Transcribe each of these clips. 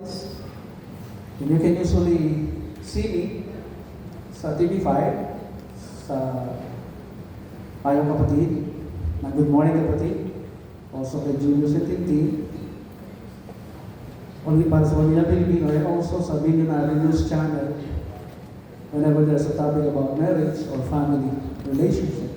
And you can usually see me sa TV5, sa Payong Kapatid, na Good Morning Kapatid, also kay Julius and Tintin, only para sa Manila Pilipino, and also sa Billionaire News Channel, whenever there's a topic about marriage or family relationship.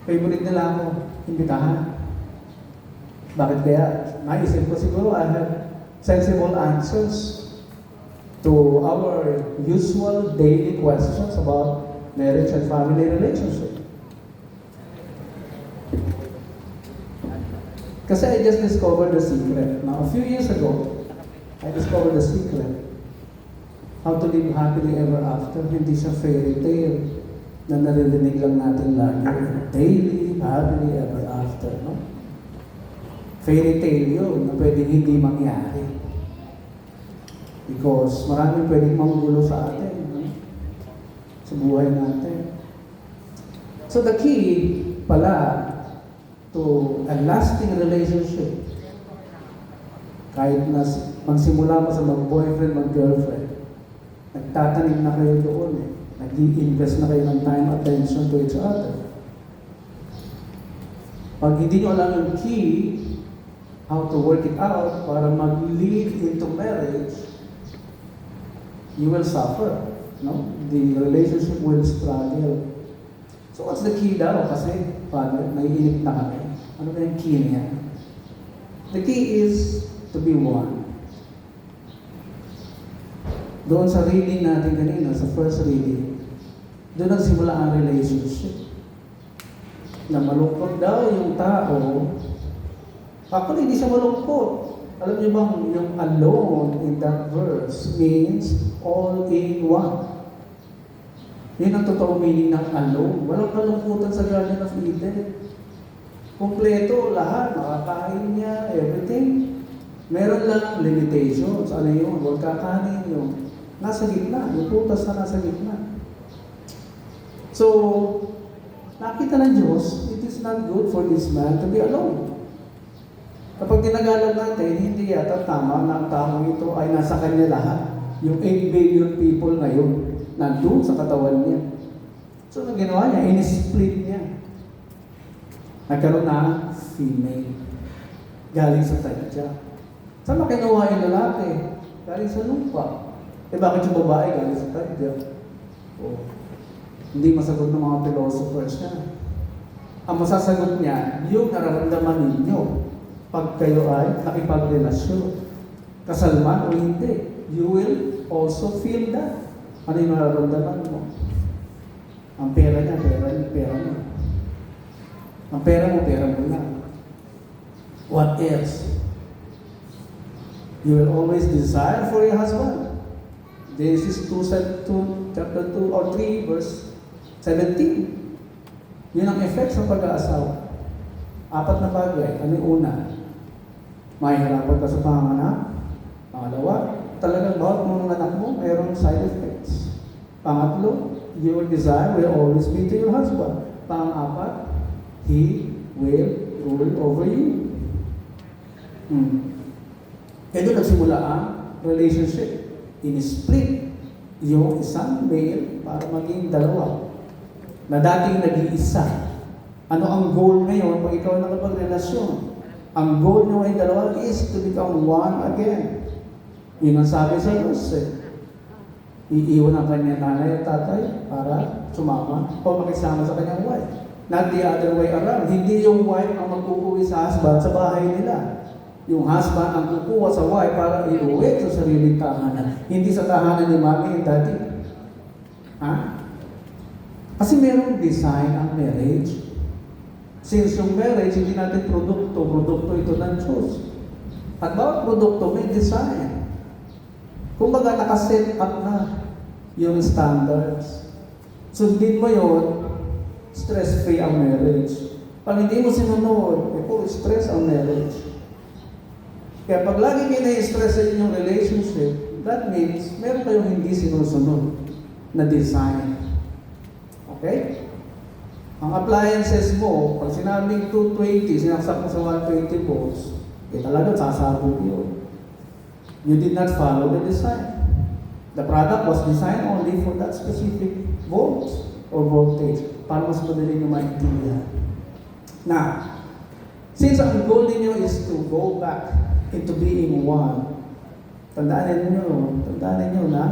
Favorite nila ako, imbitahan. Bakit kaya? Naisip ko siguro, I have sensible answers to our usual daily questions about marriage and family relationship. Kasi I just discovered the secret. Now, a few years ago, I discovered the secret. How to live happily ever after. Hindi siya fairy tale na naririnig lang natin lagi. Daily, happily ever after. No? Fairy tale yun na pwedeng hindi mangyari. Because maraming pwedeng manggulo sa atin. No? Sa buhay natin. So the key pala to a lasting relationship, kahit na magsimula mo sa mag-boyfriend, mag-girlfriend, nagtatanim na kayo doon eh. Nag-i-invest na kayo ng time, attention to each other. Pag hindi nyo alam yung key, how to work it out para mag-lead into marriage, you will suffer. No? The relationship will struggle. So what's the key daw? Kasi, Father, naiinip na kami. Ano ba yung key niya? The key is to be one. Doon sa reading natin kanina, sa first reading, doon nagsimula ang relationship. Na malungkot daw yung tao. Actually, hindi siya malungkot. Alam niyo bang yung alone in that verse means all in one. Yun ang totoong meaning ng alone. Walang kalungkutan sa Garden of Eden. Kompleto, lahat, makakain niya, everything. Meron lang limitations. Ano yun? Huwag kakanin yung nasa gitna. Yung putas na nasa gitna. So, nakita ng Diyos, it is not good for this man to be alone. Kapag tinagalan natin, hindi yata tama na ang taong ito ay nasa kanya lahat. Yung 8 billion people ngayon, nandun sa katawan niya. So, ang ginawa niya, in-split niya. Nagkaroon na female. Galing sa tadya. Saan makinuha yung lalaki? Galing sa lupa. Eh bakit yung babae galing sa tadya? Oh. Hindi masagot ng mga philosophers niya. Ang masasagot niya, yung nararamdaman ninyo pag kayo ay nakipagrelasyon. Kasal man o hindi, you will also feel that. Ano yung nararamdaman mo? Ang pera niya, pera mo. Ang pera mo lang. What else? You will always desire for your husband. Genesis 2, chapter 2 or 3, verse 17. Yun ang effect sa pag-aasawa. 4 na bagay. Ano yung una? Mahihirapan ka sa panganganak. Pangalawa, talagang bawat mga anak mo, mayroong side effects. Pangatlo, your desire will always be to your husband. Pang-apat, he will rule over you. Kaya doon nagsimula ang relationship. In-split yung isang male para maging dalawa. Na dating nag-iisa. Ano ang goal ngayon pag ikaw nakapagrelasyon? Ang goal nyo ay dalawa is to become one again. Yun ang sabi sa Diyos eh. Iiwan ang kanyang nanay at tatay para sumama o makisama sa kanyang wife. Not the other way around. Hindi yung wife ang mag-uuwi sa husband sa bahay nila. Yung husband ang kukuha sa wife para iuwi sa sariling tahanan. Hindi sa tahanan ni mami and daddy. Ha? Kasi merong design ang marriage. Since yung marriage, hindi natin produkto ito ng Diyos. At bawat produkto may design. Kumbaga nakaset up na yung standards. Sundin mo yun, stress-free ang marriage. Pag hindi mo sinunod, puro stress ang marriage. Kaya pag lagi kayo na-stress sa inyong relationship, that means meron kayong hindi sinusunod na design. Okay? Ang appliances mo, pag sinabing 220, sinaksak mo sa 120 volts, talagang sasabog yun. You did not follow the design. The product was designed only for that specific volts or voltage para mas madali nyo maintindihan. Now, since ang goal ninyo is to go back into being one, tandaan ninyo na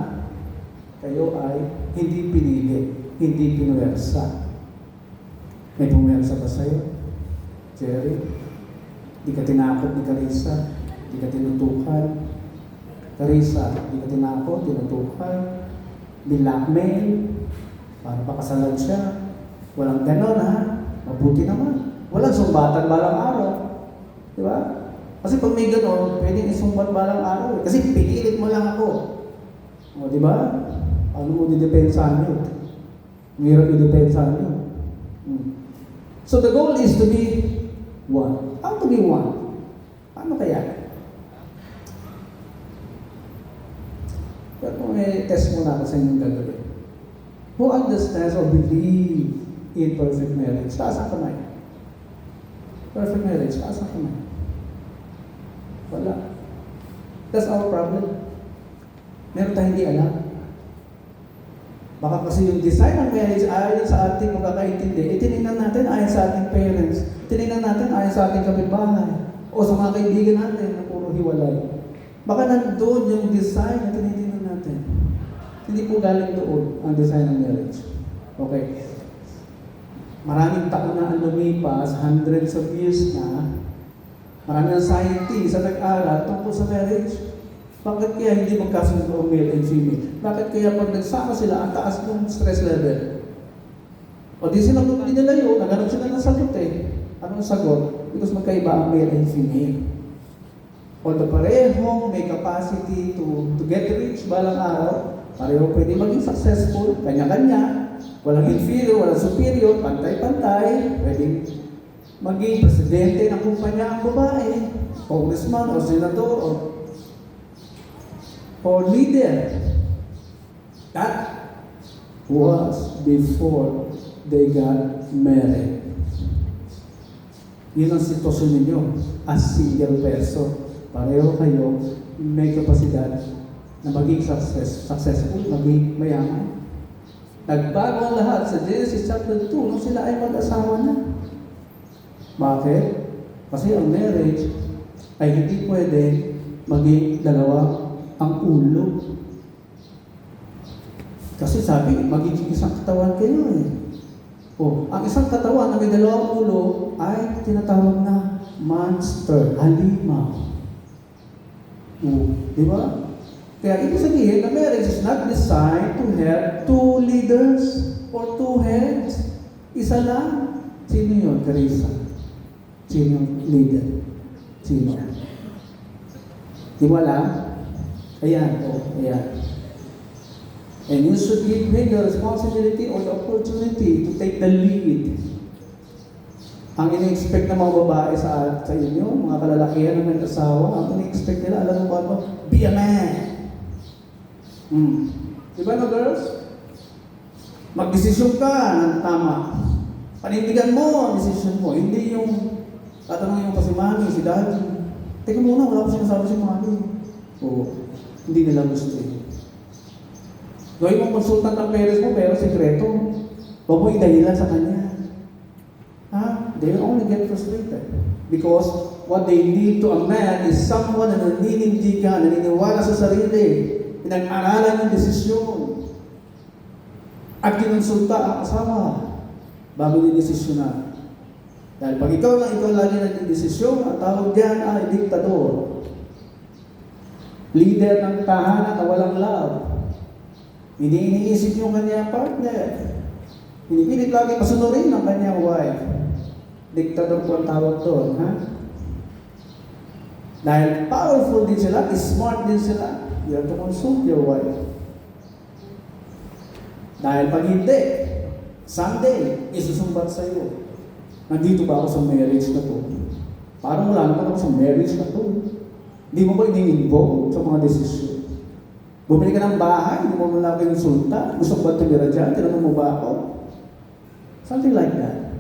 kayo ay hindi pinili, hindi pinuwersa. May pumersa ba sa'yo? Jerry? Di ka tinakot ni Carissa? Di ka tinutukan? Carissa, di ka tinakot, tinutukan? Blackmail? Para pakasalan siya? Walang ganon, ha? Mabuti naman. Walang sumbatan balang araw. Di ba? Kasi pag may ganon, pwedeng isumbat balang araw. Kasi pinilit mo lang ako. O, di ba? Ano mo didepensahan nyo? Mahirap i-depensahan nyo. So the goal is to be one. How to be one? Paano kaya? Pero kung may test muna ako sa inyong gagawin. Who understands or believe in perfect marriage? Taas ang kamay. Perfect marriage, taas ang kamay. Wala. That's our problem. Meron tayong hindi alam. Baka kasi yung design ng marriage ayon sa ating magkakaintindi, tinignan natin ayon sa ating parents, tinignan natin ayon sa ating kapitbahay, o sa mga kaibigan natin na puro hiwalay. Baka nandun yung design na tinitingnan natin. Hindi po galing doon ang design ng marriage. Okay. Maraming taon na ang lumipas, hundreds of years na, maraming scientists na nag-aral tungkol sa marriage. Bakit kaya hindi magkasundo ang male and female? Bakit kaya pag nagsama sila, ang taas ng stress level? O di sila kung nilalayo, naghanap sila ng sagot eh. Anong sagot? Because magkaiba ang male and female. Although parehong may capacity to get rich balang araw, pareho pwede maging successful, kanya-kanya, walang inferior, walang superior, pantay-pantay, pwedeng maging presidente ng kumpanya ang babae, congressman o senador or leader. That was before they got married. Yun ang sitwasyon ninyo as single person. Pareho kayo may kapasidad na maging successful, maging mayaman. Nagbago ang lahat sa Genesis chapter 2 nung sila ay mag-asawa na. Bakit? Kasi ang marriage ay hindi pwede maging dalawa ang ulo. Kasi sabi, magiging isang katawan kayo eh. Ang isang katawan na may dalawang ulo ay tinatawag na monster, halimaw. Di ba? Kaya ibig sabihin na marriage is not designed to have two leaders or two heads. Isa lang. Sino yun, Carissa? Sino yung leader? Sino? Di ba lang? Ayan, ayan. And you should give him the responsibility or the opportunity to take the lead. Ang ini-expect ng mga babae sa inyo, mga kalalakihan na may asawa, ang ini-expect nila, alam mo ba ito? Be a man. Di ba no, girls? Magdesisyon ka ng tama. Panindigan mo ang desisyon mo. Hindi yung tatanungin mo pa si mami, si daddy. Teka muna, wala ko sinasabi si mami. Hindi nila gusto eh. Gawin mong konsultant ng parents mo, pero sekreto. Huwag mo idahilan sa kanya. They will only get frustrated. Because what they need to a man is someone na naninindigan, naniniwala sa sarili, pinag-aralan ng desisyon, at kinonsulta ang asawa bago dinidesisyonan. Dahil pag ikaw lagi nagdidesisyon, ang tawag diyan ay diktador. Leader ng tahanan na walang love. Hindi iniisip yung kanyang partner. Pinipilit lagi pasunurin ng kanyang wife. Diktador po ang tawag doon, ha? Dahil powerful din sila, smart din sila, you have to consult your wife. Dahil pag hindi, someday, isusumbat sa iyo. Nandito ba ako sa marriage na to? Parang wala naman ako sa marriage na to. Hindi mo ba ini-involve sa mga desisyon? Bumili ka ng bahay, hindi mo mula ko yung sulta. Gusto ko ba tumira dyan? Tinanong mo ba ako? Something like that.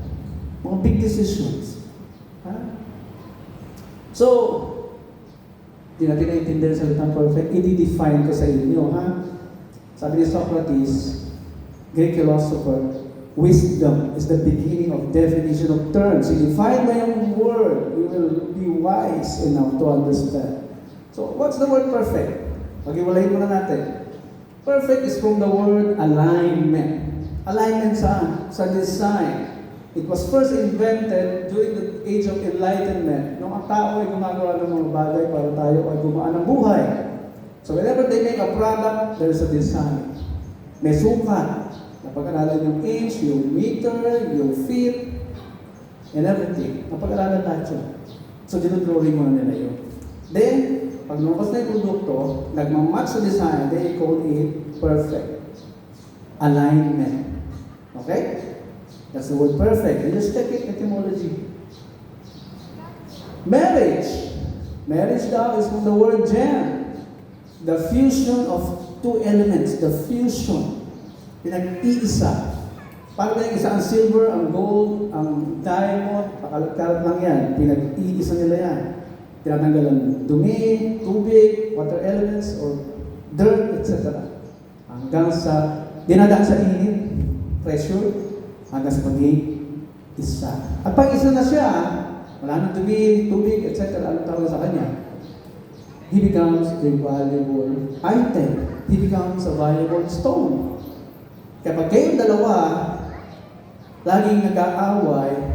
Mga big decisions. So, Hindi natin naiintindihan sa salitang perfect. I-define ko sa inyo, ha? Sabi ni Socrates, Greek philosopher, wisdom is the beginning of definition of terms. I-define mo yung word, you will be wise enough to understand. So, what's the word perfect? Pag-iwalayin muna natin. Perfect is from the word alignment. Alignment saan? Sa design. It was first invented during the age of enlightenment. Nung ang tao ay gumagawa ng mga bagay para tayo ay gumaan ng buhay. So whenever they make a product, there's a design. May sukat. Napag-aralan yung inch, yung meter, yung feet, and everything. Napag-aralan lahat yun. So dinodrawing mo na nila yun. Then, pag lumabas na yung produkto, nagmamatch sa design, they call it perfect. Alignment. Okay? That's the word perfect. You just check it, etymology. Marriage. Marriage daw is from the word gem. The fusion of two elements. The fusion. Pinag-iisa. Parang yung isa ang silver, ang gold, ang diamond, pakalat-kalat lang yan. Pinag-iisa nila yan. Tinatanggalan dumi, tubig, water elements, or dirt, etc. Hanggang sa, dinadaan sa init, pressure, hanggang sa pag-iisa. At pag isa na siya, wala nang dumi, tubig, etc. Anong tawag sa kanya? He becomes a valuable item. He becomes a valuable stone. Kapag kayong dalawa, laging nag-aaway,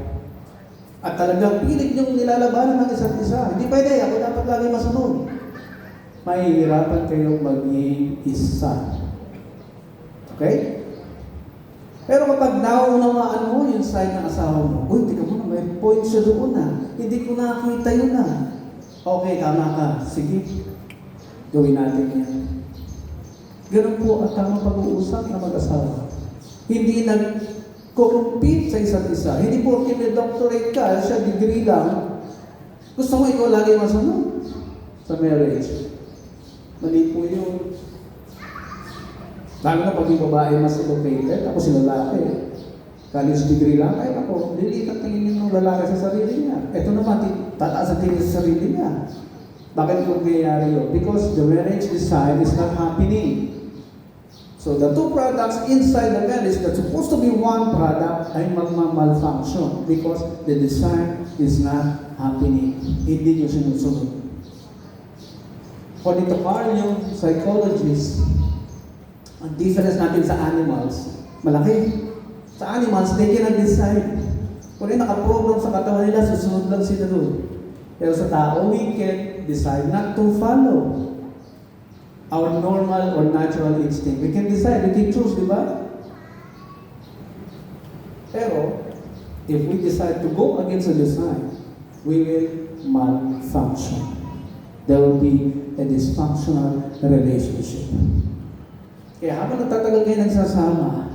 at talagang pilit niyong nilalabanan ng isa't isa, hindi pwede, ako dapat lagi masunod. Mahihirapan kayong maging isa. Okay? Pero kapag naunawaan mo yung side ng asawa mo, uy, tika mo na, may point siya doon na. Hindi ko nakakita yun na. Okay, tama ka. Sige, gawin natin yan. Ganun po ang tamang pag-uusap ng mag-asawa. Hindi nag-compete sa isa't isa. Hindi po may doctorate ka, siya degree lang. Gusto mo ikaw lagi masunod sa marriage. Mali po yun. Lalo na pag yung babae mas educated, ako si lalaki. College degree lang, ay ako, lilit ang tingin ng lalaki sa sarili niya. Ito naman, tataas ang tingin sa sarili niya. Bakit kung nangyayari yun? Because the marriage design is not happening. So the two products inside the marriage that's supposed to be one product ay malfunction because the design is not happening. Hindi nyo sinusunod. According to Carl Jung, psychologist, ang difference natin sa animals, malaki. Sa animals, they cannot decide. Kung yung nakaprogram sa katawan nila, susunod lang sila doon. Pero sa tao, we can decide not to follow our normal or natural instinct. We can decide, we can choose, di ba? Pero, if we decide to go against the design, we will malfunction. There will be a dysfunctional relationship. Kaya habang nagtatagal kayo nagsasama,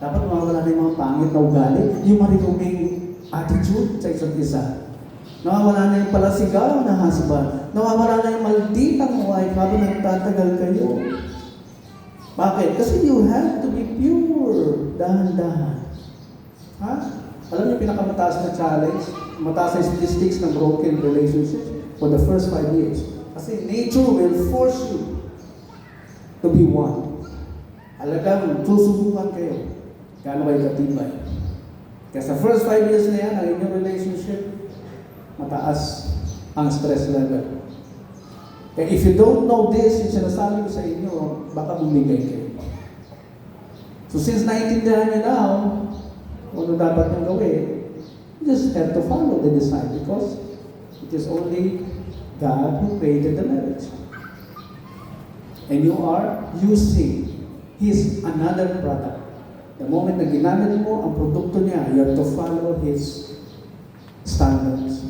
dapat mawawala na yung mga pangit na ugali, yung marunong attitude sa isa't isa. Nawawala na yung palasigaw na husband. Nawawala na yung malditang wife habang nagtatagal kayo. Bakit? Kasi you have to be pure. Dahan-dahan. Ha? Alam niyo, pinakamataas na challenge, mataas na statistics ng broken relationships for the first 5 years. Kasi nature will force you to be one. Alagang susubukan kayo. Kano kayo katibay. Kaya sa first 5 years na yan, ang inyong relationship, mataas ang stress level. Kaya if you don't know this, yung sinasabi ko sa inyo, baka bumigay kayo. So since naintindihan niyo now, ano dapat nyo gawin, you just have to follow the design because it is only God who created the marriage. And you are using His another product. The moment na ginamit mo ang produkto niya, you have to follow His standards.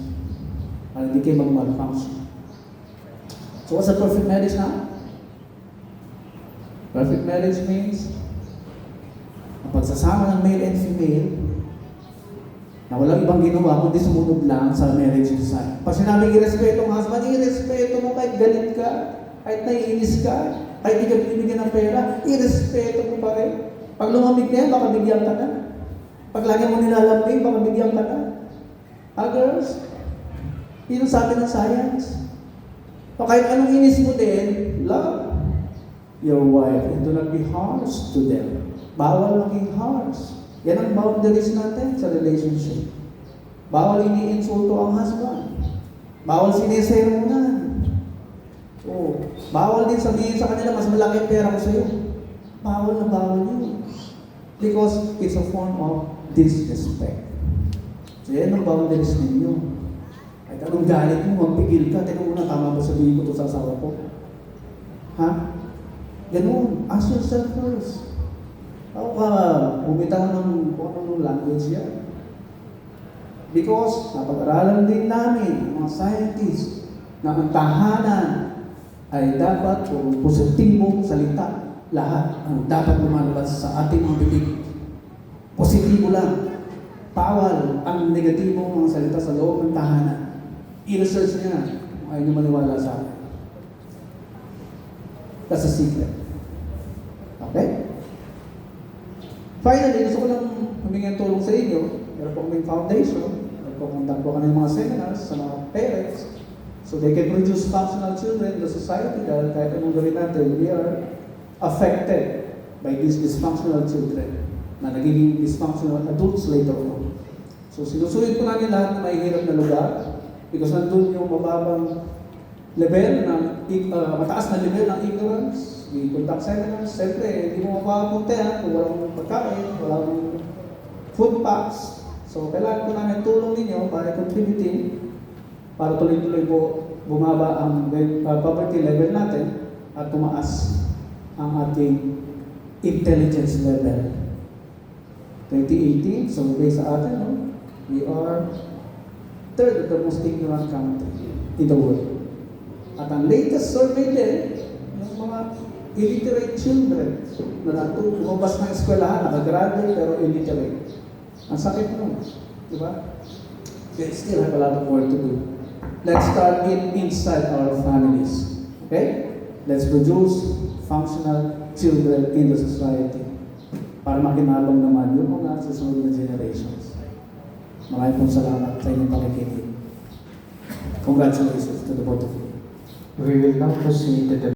Para hindi kayo mag-malfunction. So what's a perfect marriage now? Perfect marriage means ang pagsasama ng male and female na walang ibang ginawa kundi sumunod lang sa marriage design. Pag sinabing irespeto ang husband, irespeto mo kahit galit ka, kahit naiinis ka, kahit di ka binibigyan ng pera, irespeto mo pa rin. Pag lumamig na yan, baka bigyan ka na. Pag lagi mo nilalambing, baka bigyan ka na. Girls, yun ang sabi ng science. O kahit anong inis mo din, love your wife and do not be harsh to them. Bawal maging harsh. Yan ang boundaries natin sa relationship. Bawal ini-insulto ang husband. Bawal sinesermonan. Bawal din sabihin sa kanila, mas malaki ang pera ko sa'yo. Bawal na bawal yun. Because it's a form of disrespect. So yan ang boundaries ninyo. Kahit anong galit mo, magpigil ka. Teka muna, tama ba sabihin ko ito sa asawa ko? Ha? Ganun. Ask yourself first. Ako ka, bumitaw ng kung anong language yan. Because napag-aralan din namin, mga scientists, na ang tahanan ay dapat positibong salita. Lahat ang dapat lumalabas sa ating mga bibig. Positibo lang. Bawal ang negatibong mga salita sa loob ng tahanan. I-research niya. Ayaw niyo maniwala sa akin. That's a secret. Okay? Finally, gusto ko lang humingi ng tulong sa inyo. Meron po kaming foundation. Nagpupunta po kami ng mga seminars sa mga parents so they can produce functional children in the society dahil kahit anong gawin natin, we are affected by these dysfunctional children na nagiging dysfunctional adults later on. So sinusulit po namin lahat ng mahihirap na lugar because nandun yung mababang level ng mataas na level ng ignorance. We conduct seminars. Siyempre, hindi mo mapapunta kung walang pagkain, walang food packs. So, kailangan po namin tulong ninyo para contributing para tuloy-tuloy po bumaba ang poverty level natin at tumaas ang ating intelligence level. 2018, so based sa atin, no? We are third of the most ignorant country in the world. At ang latest survey din, yung mga illiterate children na lumabas ng eskwelahan, nakagraduate pero illiterate. Ang sakit nun, di ba? We still have a lot of work to do. Let's start inside our families. Okay? Let's produce functional children in the society para makinabang naman yung mga susunod na generations. Maraming pong salamat sa inyong pakikinig. Congratulations to the both of you. We will now proceed to the